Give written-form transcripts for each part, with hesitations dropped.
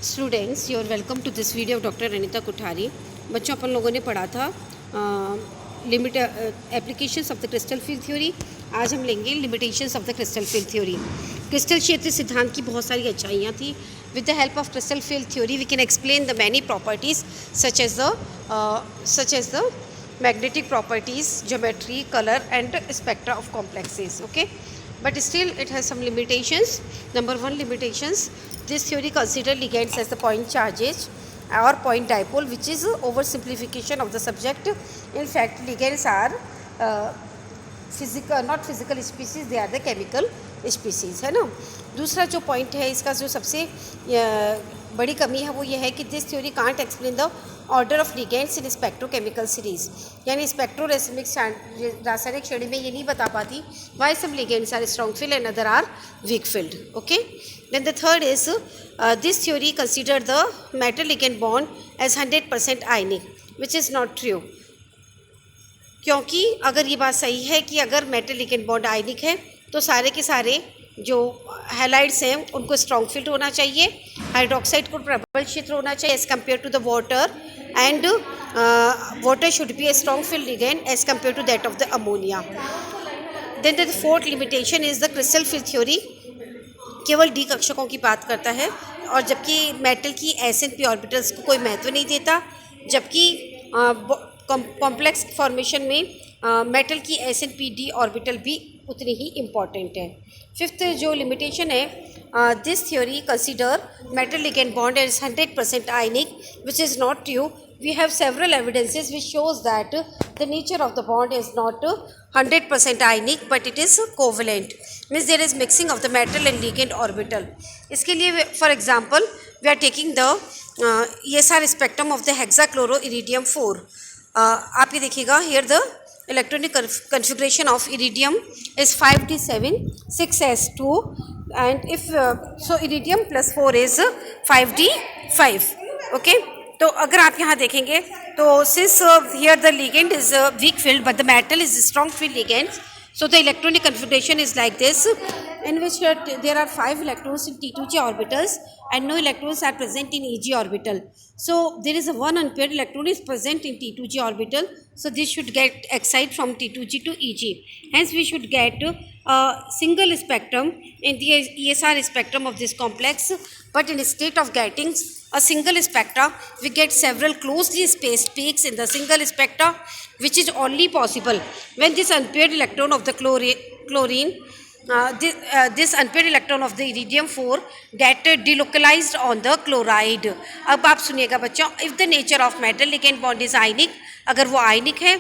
Students, you are welcome to this video of doctor Anita Kuthari. बच्चों, अपन लोगों ने पढ़ा था limit applications of the crystal field theory. आज हम लेंगे limitations of the crystal field theory. क्रिस्टल क्षेत्र सिद्धांत की बहुत सारी अच्छाइयाँ थी। With the help of crystal field theory we can explain the many properties such as the magnetic properties, geometry, color and spectra of complexes. Okay, but still it has some limitations. Number one limitations, this theory consider ligands as the point charges or point dipole, which is oversimplification of the subject. In fact, ligands are not physical species, they are the chemical species, है ना। दूसरा जो point है इसका, जो सबसे बड़ी कमी है वो ये है कि this theory can't explain the order of ligands in spectrochemical series, यानी रासायनिक श्रेणी में ये नहीं बता पाती why some ligands are strong field and other are weak field. Okay, then the third is this theory consider the metal ligand bond as 100% ionic, which is not true. क्योंकि अगर ये बात सही है कि अगर मेटल लिगेंड बॉन्ड आयनिक है तो सारे के सारे जो हैलाइड्स हैं उनको स्ट्रॉन्ग फील्ड होना चाहिए, हाइड्रोक्साइड को प्रबल क्षेत्र होना चाहिए as compare to the water, and water should be a strong field ligand as compare to that of the ammonia. Then the fourth limitation is the crystal field theory केवल d कक्षकों की बात करता है, और जबकि मेटल की s and P orbitals को कोई महत्व नहीं देता, जबकि कॉम्प्लेक्स फॉर्मेशन में मेटल की s and p d orbital भी उतनी ही इम्पॉर्टेंट है। फिफ्थ जो लिमिटेशन है, this theory consider metal ligand bond as 100% ionic, which is not true. We have several evidences which shows that the nature of the bond is not 100% ionic, but it is covalent, means there is mixing of the metal and ligand orbital. इसके लिए for example we are taking the ESR spectrum of the hexachloroiridium 4. आप ये देखिएगा, here the electronic configuration of iridium is 5d7 6s2, and if so iridium plus 4 is 5d5. okay, तो अगर आप यहाँ देखेंगे तो since here the ligand is weak field but the metal is strong field ligand, so the electronic configuration is like this, in which there are 5 electrons in T2g orbitals and no electrons are present in Eg orbital. So there is a one unpaired electron is present in T2g orbital, so this should get excited from T2g to Eg. Hence we should get a single spectrum in the ESR spectrum of this complex, but in state of getting a single spectra we get several closely spaced peaks in the single spectra, which is only possible when this unpaired electron of the chlorine this unpaired electron of the iridium 4 get delocalized on the chloride. अब आप सुनिएगा बच्चों, if the nature of metal ligand bond is ionic, अगर वो आयनिक है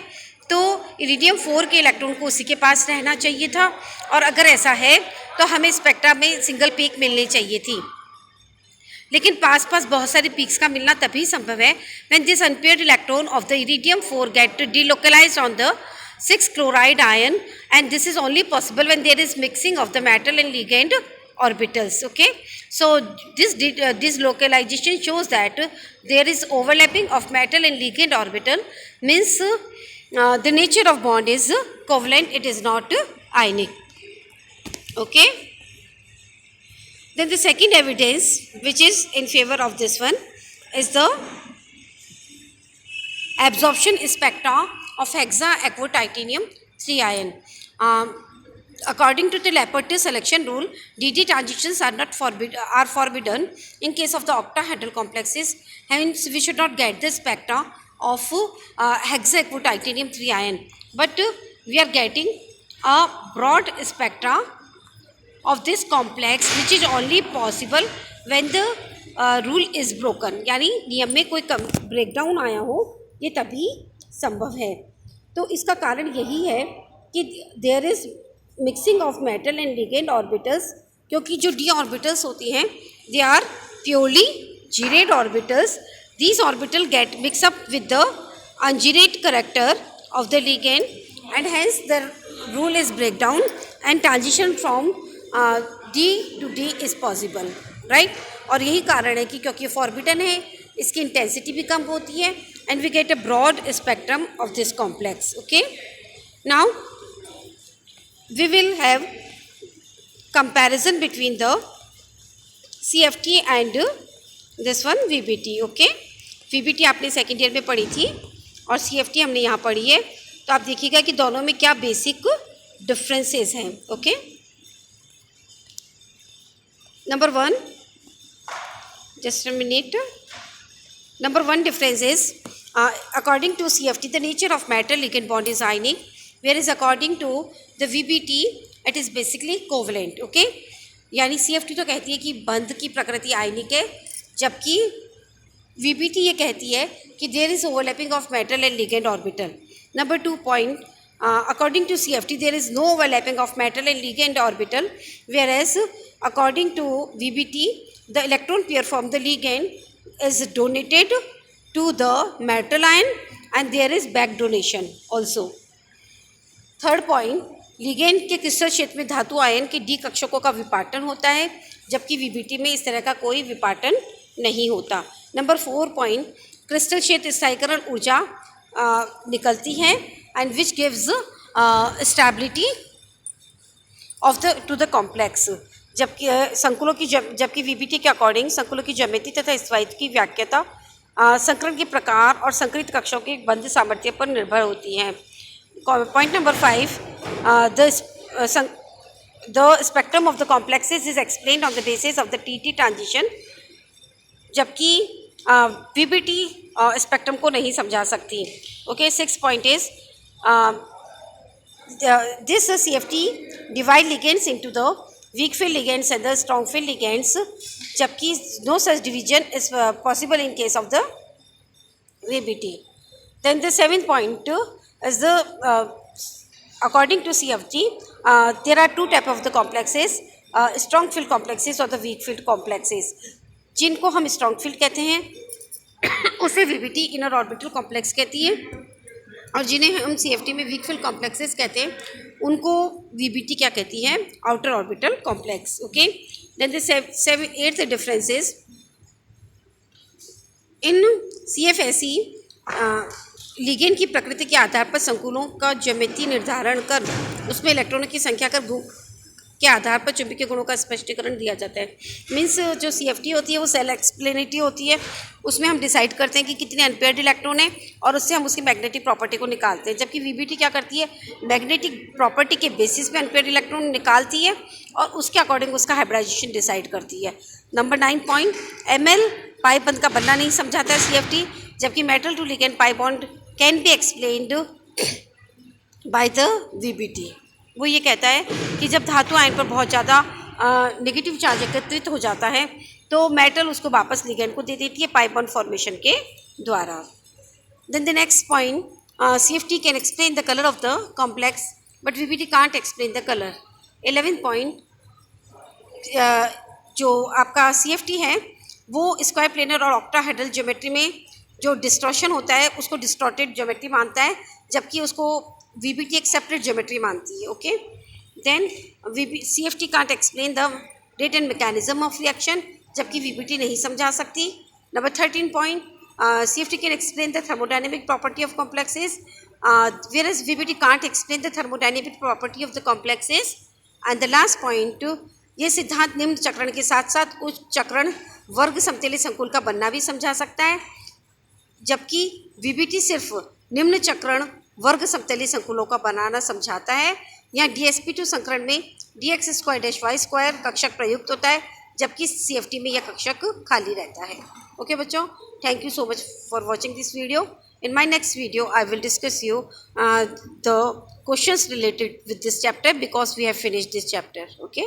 तो iridium 4 के electron को उसी के पास रहना चाहिए था, और अगर ऐसा है तो हमें स्पेक्ट्रा में सिंगल पीक मिलनी चाहिए थी, लेकिन पास पास बहुत सारे पीक्स का मिलना तभी संभव है when this unpaired electron of the iridium 4 get delocalized on the 6 chloride ion, and this is only possible when there is mixing of the metal and ligand orbitals. Okay, so this localization shows that there is overlapping of metal and ligand orbital, means the nature of bond is covalent, it is not ionic. Okay, then the second evidence which is in favor of this one is the absorption spectra of hexaquatitanium 3 ion. According to the Laporte selection rule, DD transitions are forbidden in case of the octahedral complexes. Hence we should not get the spectra of hexaquatitanium 3 ion, but we are getting a broad spectra of this complex, which is only possible when the rule is broken, यानी नियम में कोई breakdown आया हो, ये तभी संभव है। तो इसका कारण यही है कि there is mixing of metal and ligand orbitals, क्योंकि जो डी ऑर्बिटल्स होती हैं they are purely gerade orbitals. These orbital get mix up with the ungerade character of the ligand, and hence the rule is break down and transition from D to D is possible, right. और यही कारण है कि क्योंकि forbidden है, इसकी intensity भी कम होती है, and we get a broad spectrum of this complex. Okay, now we will have comparison between the CFT and this one VBT, okay. VBT आपने सेकेंड ईयर में पढ़ी थी और CFT हमने यहाँ पढ़ी है। तो आप देखिएगा कि दोनों में क्या बेसिक डिफरेंसेस हैं, okay. Number one, just a minute. Number one difference is according to CFT the nature of metal ligand bond is ionic, whereas according to the VBT it is basically covalent, okay। यानी CFT तो कहती है कि बंध की प्रकृति आयनिक है, जबकि VBT ये कहती है कि there is overlapping of metal and ligand orbital. Number 2 point, according to CFT there is no overlapping of metal and ligand orbital, whereas according to VBT the electron pair from the ligand is donated to the metal ion and there is back donation also. Third point, ligand के crystal क्षेत्र में धातु ion के D कक्षकों का विपाटन होता है, जबकि VBT में इस तरह का कोई विपाटन नहीं होता। नंबर 4 पॉइंट, क्रिस्टल क्षेत्र स्थायीकरण ऊर्जा निकलती है and which gives stability of the two the complex, जबकि संकुलों की जबकि VBT के अकॉर्डिंग संकुलों की ज्यामिति तथा स्थायित्व की व्याख्याता संकरण के प्रकार और संकरित कक्षों के बंध सामर्थ्य पर निर्भर होती है। Point number 5, the spectrum of the complexes is explained on the basis of the TT transition, जबकि VBT स्पेक्ट्रम को नहीं समझा सकती, okay. 6 point is this CFT divide ligands into the weak field ligands and the strong field ligands, जबकि no such division is possible in case of the VBT. Then the 7th point is the according to CFT there are two type of the complexes, strong field complexes और the weak field complexes, जिनको हम strong field कहते हैं उसे VBT inner orbital complex कहती है, और जिन्हें हम CFT में वीक फील्ड कॉम्प्लेक्सेस कहते हैं उनको VBT क्या कहती है, outer orbital complex, okay. Then the 8th difference is in CFSE ligand की प्रकृति के आधार पर संकुलों का ज्यामिति निर्धारण कर उसमें इलेक्ट्रॉनों की संख्या के आधार पर चुंबकीय गुणों का स्पष्टीकरण दिया जाता है। मीन्स जो CFT होती है वो सेल एक्सप्लेनेटरी होती है, उसमें हम डिसाइड करते हैं कि कितने अनपेयर्ड इलेक्ट्रॉन है और उससे हम उसकी मैग्नेटिक प्रॉपर्टी को निकालते हैं, जबकि VBT क्या करती है, मैग्नेटिक प्रॉपर्टी के बेसिस पे अनपेयर्ड इलेक्ट्रॉन निकालती है और उसके अकॉर्डिंग उसका हाइब्रिडाइजेशन डिसाइड करती है। नंबर 9 पॉइंट, ML पाई बंध का बनना नहीं समझाता है CFT, जबकि metal to ligand pi bond can be explained by the VBT। वो ये कहता है कि जब धातु आयन पर बहुत ज़्यादा नेगेटिव चार्ज एकत्रित हो जाता है तो मेटल उसको वापस लिगेंड को दे देती है पाई बॉन्ड फॉर्मेशन के द्वारा। Then the next point, CFT can explain the colour of the complex but VBT can't explain the colour. 11th point, जो आपका CFT है वो स्क्वायर प्लेनर और ऑक्टाहेड्रल ज्योमेट्री में जो डिस्टॉर्शन होता है उसको डिस्टॉर्टेड ज्योमेट्री मानता है, जबकि उसको VBT एक सेपरेट ज्योमेट्री मानती है, ओके। Then CFT can't explain the rate and mechanism of reaction, जबकि VBT नहीं समझा सकती। Number 13 point, CFT can explain the thermodynamic property of complexes whereas VBT can't explain the thermodynamic property of the complexes. And the last point, ये सिद्धांत निम्न चक्रण के साथ साथ उच्च चक्रण वर्ग समतली संकुल का बनना भी समझा सकता है, जबकि VBT सिर्फ निम्न चक्रण वर्ग समतली संकुलों का बनाना समझाता है। यहाँ DsP2 संकरण में dx²-y² कक्षक प्रयुक्त होता है, जबकि CFT में यह कक्षक खाली रहता है, ओके बच्चों। Thank you so much for watching this video. In my next video, I will discuss you the questions related with this chapter because we have finished this chapter, okay.